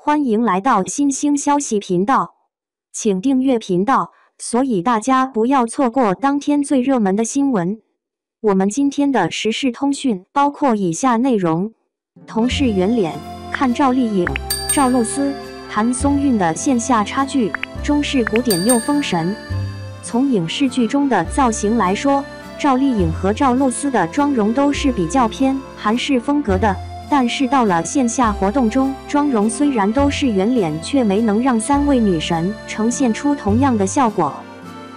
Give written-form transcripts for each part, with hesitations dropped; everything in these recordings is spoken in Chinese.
欢迎来到新兴消息频道，请订阅频道，所以大家不要错过当天最热门的新闻。我们今天的时事通讯包括以下内容：同是圆脸，看赵丽颖、赵露思、谭松韵的线下差距，中式古典又封神。从影视剧中的造型来说，赵丽颖和赵露思的妆容都是比较偏韩式风格的。但是到了线下活动中，妆容虽然都是圆脸，却没能让三位女神呈现出同样的效果。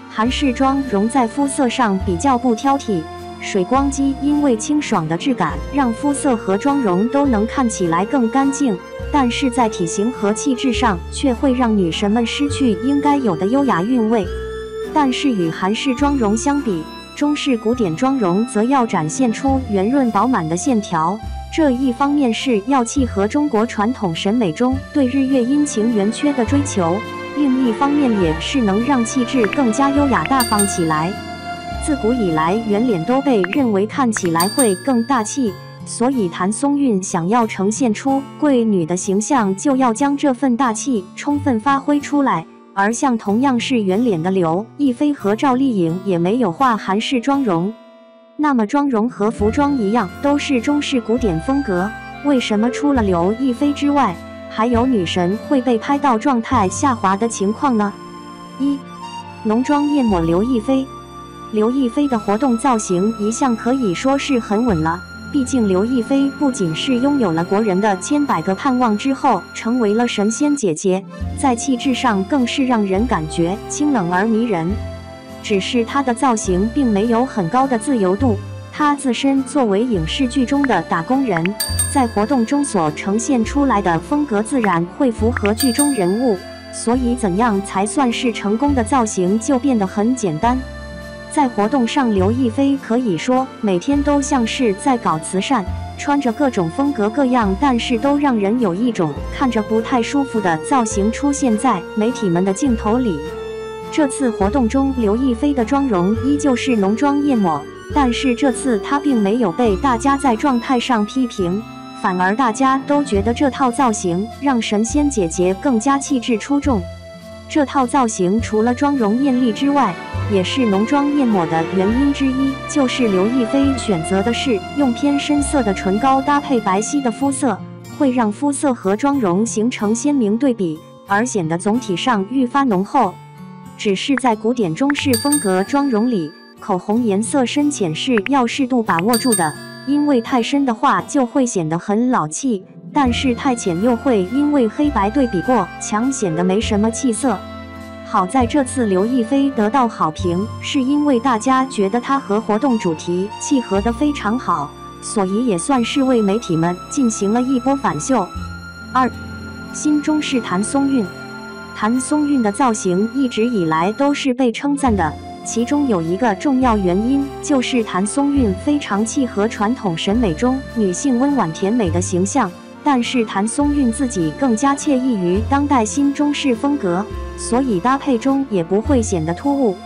韩式妆容在肤色上比较不挑剔，水光肌因为清爽的质感，让肤色和妆容都能看起来更干净，但是在体型和气质上却会让女神们失去应该有的优雅韵味。但是与韩式妆容相比，中式古典妆容则要展现出圆润饱满的线条。这一方面是要契合中国传统审美中对日月阴晴圆缺的追求，另一方面也是能让气质更加优雅大方起来。自古以来，圆脸都被认为看起来会更大气，所以谭松韵想要呈现出贵女的形象，就要将这份大气充分发挥出来。而像同样是圆脸的刘亦菲和赵丽颖也没有画韩式妆容。那么妆容和服装一样，都是中式古典风格，为什么除了刘亦菲之外，还有女神会被拍到状态下滑的情况呢？一、浓妆艳抹刘亦菲。刘亦菲的活动造型一向可以说是很稳了，毕竟刘亦菲不仅是拥有了国人的千百个盼望之后，成为了神仙姐姐，在气质上更是让人感觉清冷而迷人。只是她的造型并没有很高的自由度，她自身作为影视剧中的打工人，在活动中所呈现出来的风格自然会符合剧中人物，所以怎样才算是成功的造型就变得很简单。在活动上，刘亦菲可以说每天都像是在搞慈善，穿着各种风格各样，但是都让人有一种看着不太舒服的造型出现在媒体们的镜头里。这次活动中，刘亦菲的妆容依旧是浓妆艳抹，但是这次她并没有被大家在状态上批评，反而大家都觉得这套造型让神仙姐姐更加气质出众。这套造型除了妆容艳丽之外，也是浓妆艳抹的原因之一，就是刘亦菲选择的是用偏深色的唇膏搭配白皙的肤色，会让肤色和妆容形成鲜明对比，而显得总体上愈发浓厚。只是在古典中式风格妆容里，口红颜色深浅是要适度把握住的，因为太深的话就会显得很老气，但是太浅又会因为黑白对比过强显得没什么气色。好在这次刘亦菲得到好评，是因为大家觉得她和活动主题契合得非常好，所以也算是为媒体们进行了一波返秀。二、新中式谭松韵。谭松韵的造型一直以来都是被称赞的，其中有一个重要原因，就是谭松韵非常契合传统审美中女性温婉甜美的形象，但是谭松韵自己更加惬意于当代新中式风格，所以搭配中也不会显得突兀。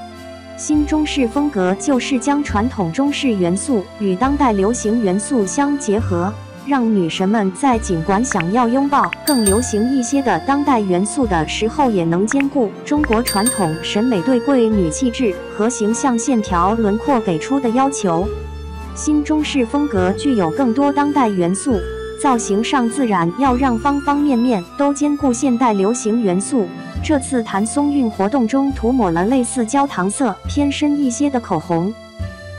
新中式风格就是将传统中式元素与当代流行元素相结合，让女神们在尽管想要拥抱更流行一些的当代元素的时候，也能兼顾中国传统审美对贵女气质和形象线条轮廓给出的要求。新中式风格具有更多当代元素，造型上自然要让方方面面都兼顾现代流行元素。这次谭松韵活动中涂抹了类似焦糖色偏深一些的口红，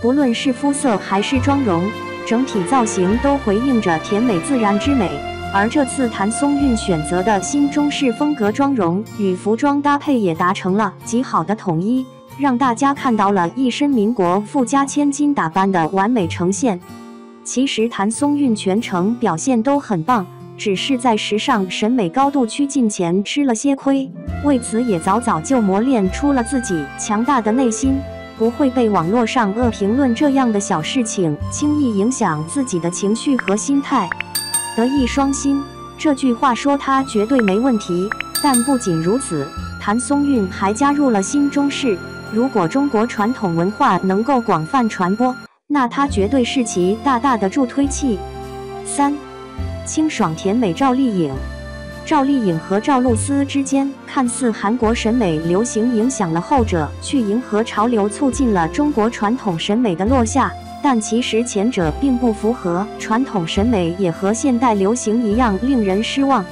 不论是肤色还是妆容，整体造型都回应着甜美自然之美。而这次谭松韵选择的新中式风格妆容与服装搭配也达成了极好的统一，让大家看到了一身民国富家千金打扮的完美呈现。其实谭松韵全程表现都很棒，只是在时尚审美高度趋近前吃了些亏，为此也早早就磨练出了自己强大的内心，不会被网络上恶评论这样的小事情轻易影响自己的情绪和心态。德艺双馨，这句话说她绝对没问题，但不仅如此，谭松韵还加入了新中式。如果中国传统文化能够广泛传播，那她绝对是其大大的助推器。三、清爽甜美赵丽颖。赵丽颖和赵露思之间看似韩国审美流行影响了后者，去迎合潮流，促进了中国传统审美的落下，但其实前者并不符合传统审美，也和现代流行一样令人失望。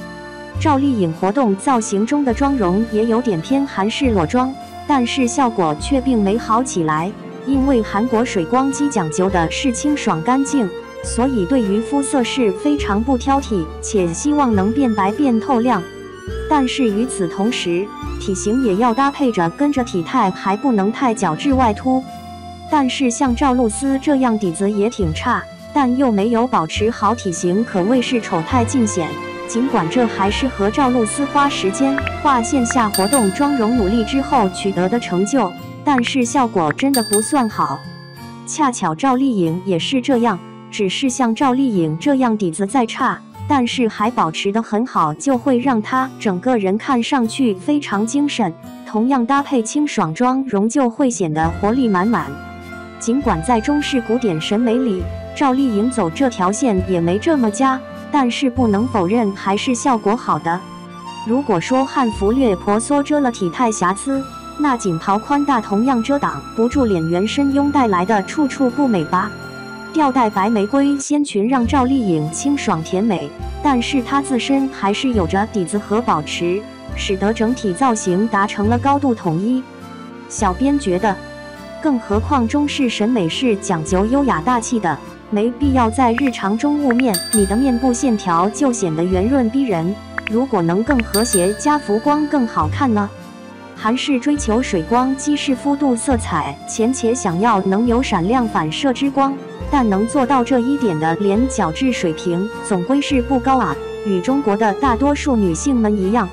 赵丽颖活动造型中的妆容也有点偏韩式裸妆，但是效果却并没好起来，因为韩国水光肌讲究的是清爽干净，所以对于肤色是非常不挑剔，且希望能变白变透亮。但是与此同时，体型也要搭配着跟着体态，还不能太角质外凸。但是像赵露思这样底子也挺差，但又没有保持好体型，可谓是丑态尽显。尽管这还是和赵露思花时间画线下活动妆容努力之后取得的成就，但是效果真的不算好。恰巧赵丽颖也是这样，只是像赵丽颖这样底子再差，但是还保持得很好，就会让她整个人看上去非常精神。同样搭配清爽妆容，就会显得活力满满。尽管在中式古典审美里，赵丽颖走这条线也没这么佳，但是不能否认还是效果好的。如果说汉服略婆娑遮了体态瑕疵，那锦袍宽大同样遮挡不住脸圆深拥带来的处处不美吧。吊带白玫瑰仙裙让赵丽颖清爽甜美，但是她自身还是有着底子和保持，使得整体造型达成了高度统一。小编觉得，更何况中式审美是讲究优雅大气的，没必要在日常中雾面，你的面部线条就显得圆润逼人。如果能更和谐加浮光更好看呢？韩式追求水光肌适肤度色彩浅，且想要能有闪亮反射之光，但能做到这一点的脸角质水平总归是不高啊。与中国的大多数女性们一样，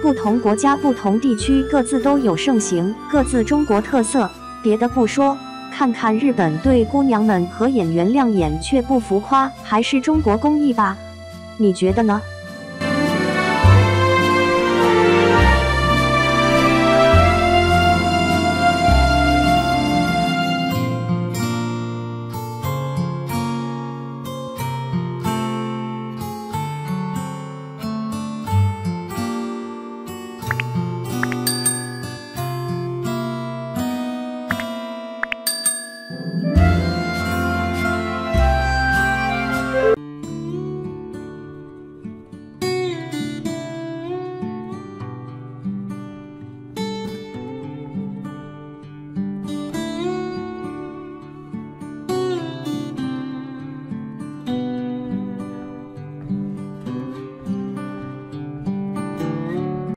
不同国家不同地区各自都有盛行，各自中国特色。别的不说，看看日本对姑娘们和演员亮眼却不浮夸，还是中国工艺吧？你觉得呢？